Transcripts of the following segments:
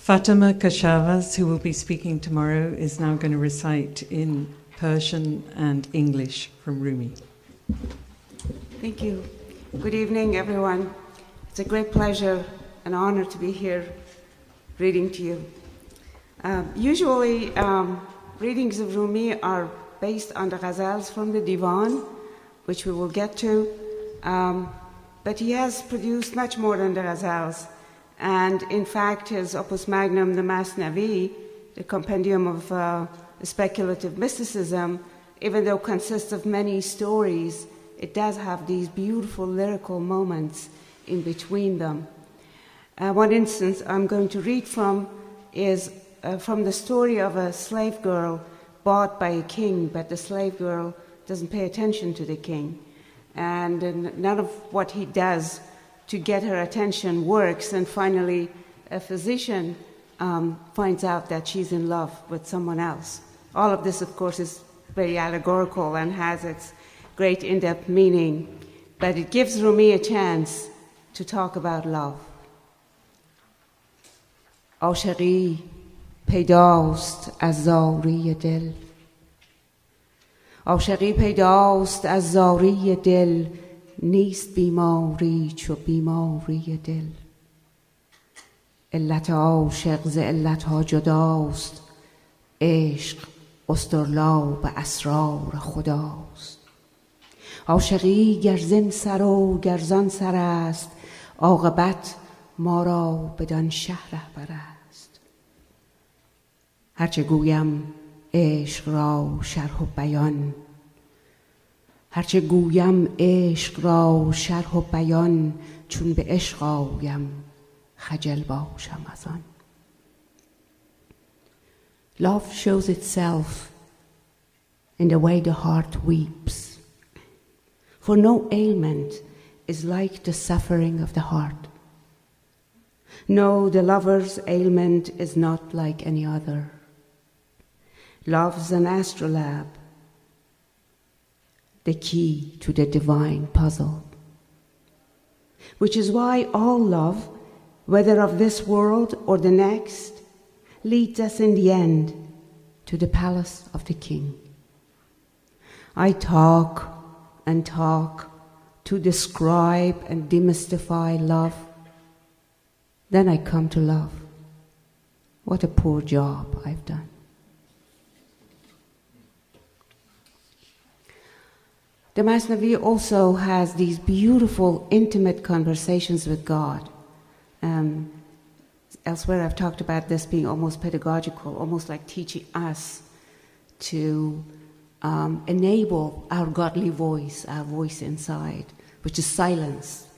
Fatima Kashavas, who will be speaking tomorrow, is now going to recite in Persian and English from Rumi. Thank you. Good evening, everyone. It's a great pleasure and honor to be here reading to you. Usually, readings of Rumi are based on the ghazals from the Divan, which we will get to, but he has produced much more than the ghazals. And in fact, his opus magnum, the Masnavi, the compendium of speculative mysticism, even though it consists of many stories, it does have these beautiful lyrical moments in between them. One instance I'm going to read from is from the story of a slave girl bought by a king, but the slave girl doesn't pay attention to the king. And none of what he does to get her attention works, and finally a physician finds out that she's in love with someone else. All of this, of course, is very allegorical and has its great in-depth meaning, but it gives Rumi a chance to talk about love. عاشقی پیداست از زاری دل، عاشقی پیداست از زاری دل، نیست بیماری چو بیماری دل. علت عاشق ز علتها جداست، عشق اصطرلاب اسرار خداست. عاشقی گر زین سر و گر زان سر است، عاقبت ما را بدان شه رهبر است. هرچه گویم عشق را شرح و بیان، هرچه گویم عشق را شرح و بیان، چون به عشق آیم خجل باشم از آن. Love shows itself in the way the heart weeps, for no ailment is like the suffering of the heart. No, the lover's ailment is not like any other. Love's an astrolabe, the key to the divine puzzle, which is why all love, whether of this world or the next, leads us in the end to the palace of the king. I talk and talk to describe and demystify love, then I come to love. What a poor job I've done. The Masnavi also has these beautiful, intimate conversations with God. Elsewhere I've talked about this being almost pedagogical, almost like teaching us to enable our godly voice, our voice inside, which is silenced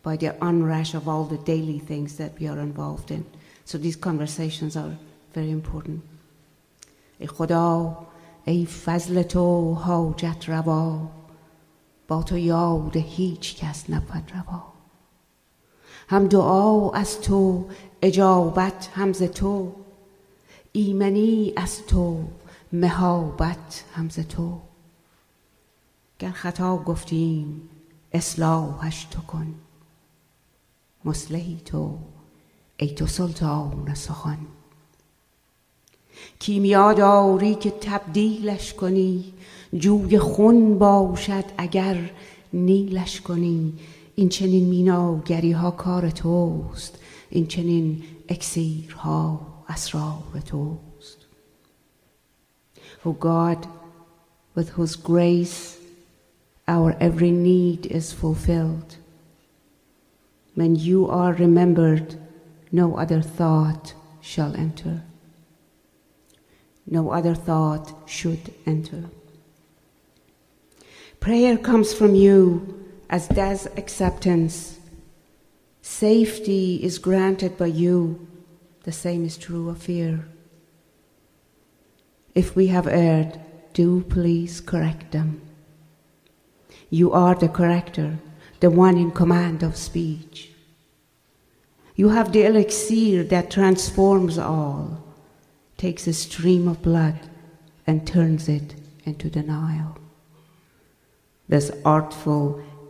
by the unrush of all the daily things that we are involved in. So these conversations are very important. ای خدا ای فضل تو حاجت روا، با تو یاد هیچ کس نبود روا. هم دعا از تو اجابت هم ز تو، ایمنی از تو مهابت هم ز تو. گر خطا گفتیم اصلاحش تو کن، مصلحی تو ای تو سلطان سخن. کیمیا داری که تبدیلش کنی، جوی خون باشد اگر نیلش کنی. این چنین میناگری ها کار توست، این چنین اکسیرها اسرار توست. O God, with whose grace our every need is fulfilled, when you are remembered, no other thought shall enter. No other thought should enter. Prayer comes from you, as does acceptance. Safety is granted by you. The same is true of fear. If we have erred, do please correct them. You are the corrector, the one in command of speech. You have the elixir that transforms all, takes a stream of blood and turns it into the Nile. This artful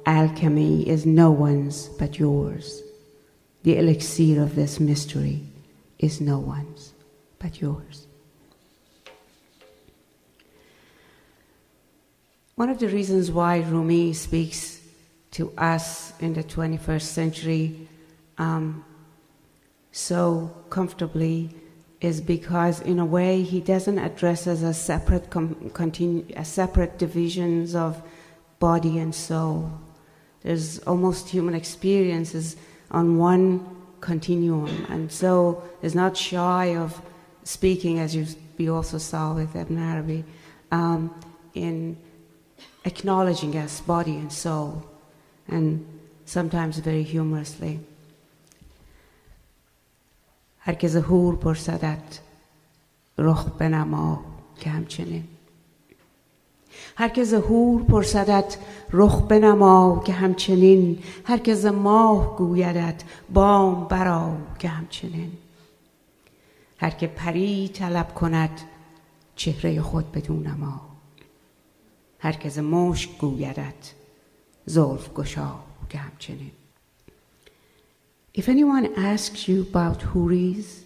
alchemy is no one's but yours. The elixir of this mystery is no one's but yours. One of the reasons why Rumi speaks to us in the 21st century so comfortably is because, in a way, he doesn't address us as separate divisions of body and soul. There's almost human experiences on one continuum, and so is not shy of speaking, as we also saw with Ibn Arabi, in acknowledging us body and soul, and sometimes very humorously. هر که ز حور پرسدت رخ بنما که همچنین. هر که ز حور پرسدت رخ بنما که همچنین. هر که ز ماه گویدت بام برآ که همچنین. هر که پری طلب کند چهره خود بدو نما. هر که ز مشک گویدت زلف گشا که همچنین. If anyone asks you about Huris,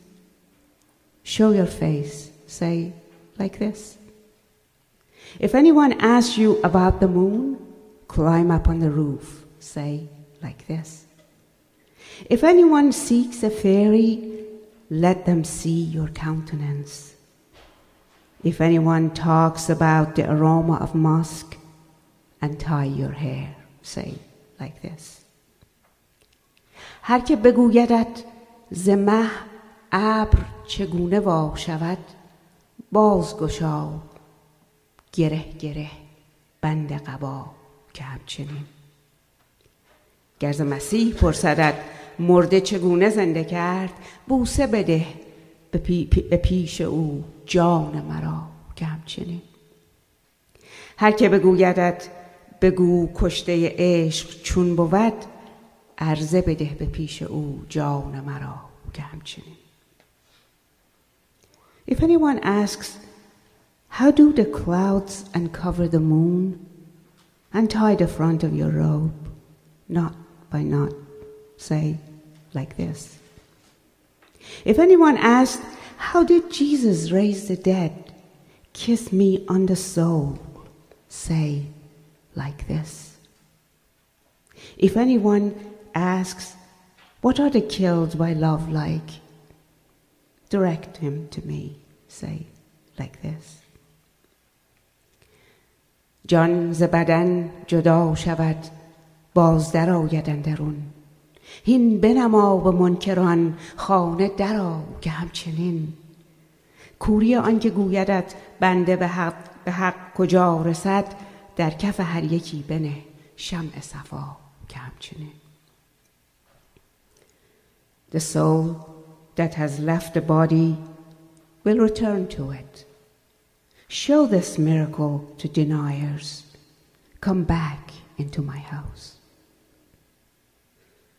show your face, say like this. If anyone asks you about the moon, climb up on the roof, say like this. If anyone seeks a fairy, let them see your countenance. If anyone talks about the aroma of musk, untie your hair, say like this. هر که بگویدت ز مه ابر چگونه وا شود، بازگشا گره گره بند قبا که همچنین. گر ز مسیح پرسدت مرده چگونه زنده کرد، بوسه بده به پیش او جان مرا که همچنین. هر که بگویدت بگو کشته عشق چون بود، عرضه بده به پیش او جان مرا که همچنین. If anyone asks, how do the clouds uncover the moon? Untie the front of your robe, knot by knot, say like this. If anyone asks, how did Jesus raise the dead? Kiss me on the soul, say like this. If anyone asks, what are the killed by love like? Direct him to me, say like this. جان ز بدن جدا شود، باز در آید اندرون. هین بنما به منکران، خانه درآ که همچنین. کوری آن که گویدت بنده به حق کجا رسد، در کف هر یکی بنه شمع صفا که همچنین. The soul that has left the body will return to it. Show this miracle to deniers. Come back into my house.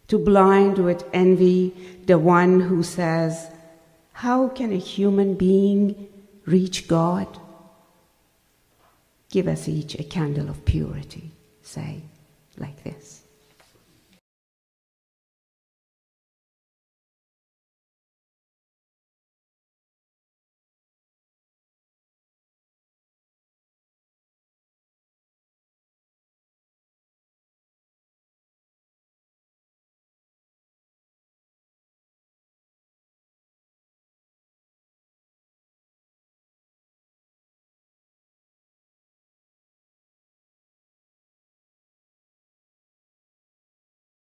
To blind with envy the one who says, how can a human being reach God? Give us each a candle of purity, say like this.